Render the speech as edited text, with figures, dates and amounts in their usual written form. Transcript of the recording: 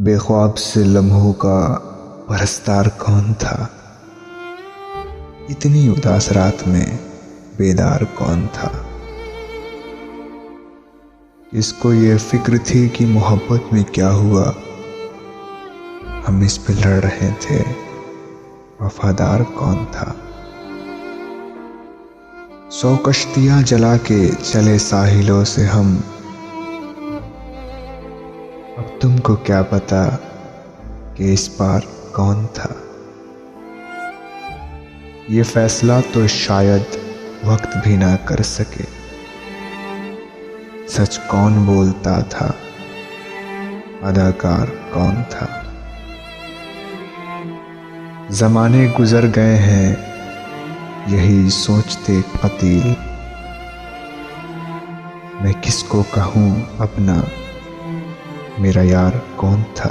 बेख्वाब से लम्हों का परस्तार कौन था। इतनी उदास रात में बेदार कौन था। इसको ये फिक्र थी कि मोहब्बत में क्या हुआ, हम इस पे लड़ रहे थे, वफादार कौन था। 100 कश्तियां जला के चले साहिलों से हम, अब तुमको क्या पता कि इस पार कौन था। ये फैसला तो शायद वक्त भी ना कर सके, सच कौन बोलता था, अदाकार कौन था। जमाने गुजर गए हैं यही सोचते कतील, मैं किसको कहूँ अपना, मेरा यार कौन था।